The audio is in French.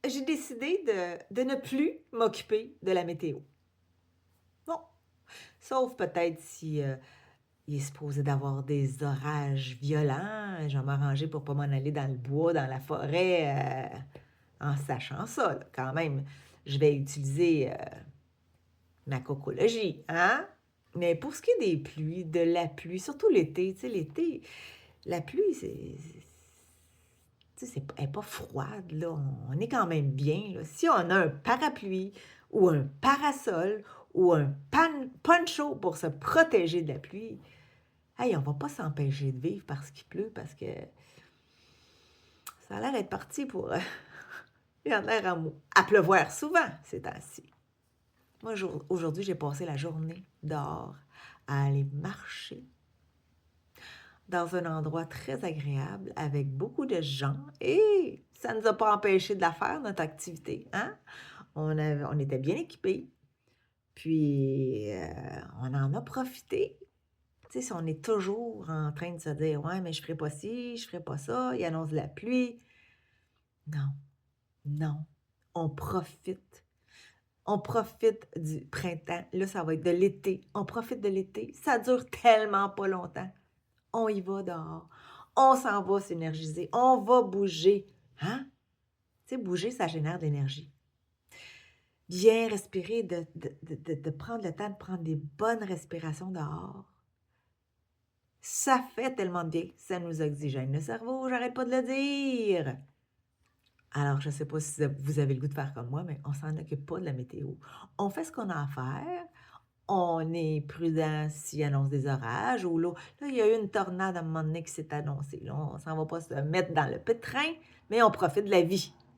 j'ai décidé de ne plus m'occuper de la météo. Non, sauf peut-être si, il est supposé d'avoir des orages violents, je vais m'arranger pour pas m'en aller dans le bois, dans la forêt, en sachant ça, là, quand même. Je vais utiliser, ma cocologie, hein? Mais pour ce qui est des pluies, de la pluie, surtout l'été, tu sais, l'été, la pluie, tu sais, elle est pas froide, là, on est quand même bien, là. Si on a un parapluie ou un parasol ou un poncho pour se protéger de la pluie, hey, on va pas s'empêcher de vivre parce qu'il pleut, parce que ça a l'air d'être parti pour, il a l'air à pleuvoir souvent ces temps-ci. Moi, aujourd'hui, j'ai passé la journée dehors à aller marcher dans un endroit très agréable avec beaucoup de gens et ça ne nous a pas empêché de la faire, notre activité, hein? On était bien équipés, puis, on en a profité. Tu sais, si on est toujours en train de se dire: «Ouais, mais je ferai pas ci, je ferai pas ça, il annonce de la pluie». Non, non, on profite. On profite du printemps. Là, ça va être de l'été. On profite de l'été. Ça dure tellement pas longtemps. On y va dehors. On s'en va s'énergiser. On va bouger. Hein? Tu sais, bouger, ça génère de l'énergie. Bien respirer, de prendre le temps de prendre des bonnes respirations dehors. Ça fait tellement de bien. Ça nous oxygène le cerveau, j'arrête pas de le dire. Alors, je ne sais pas si vous avez le goût de faire comme moi, mais on s'en occupe pas de la météo. On fait ce qu'on a à faire. On est prudent s'il annonce des orages ou là, il y a eu une tornade à un moment donné qui s'est annoncée. Là, on s'en va pas se mettre dans le pétrin, mais on profite de la vie.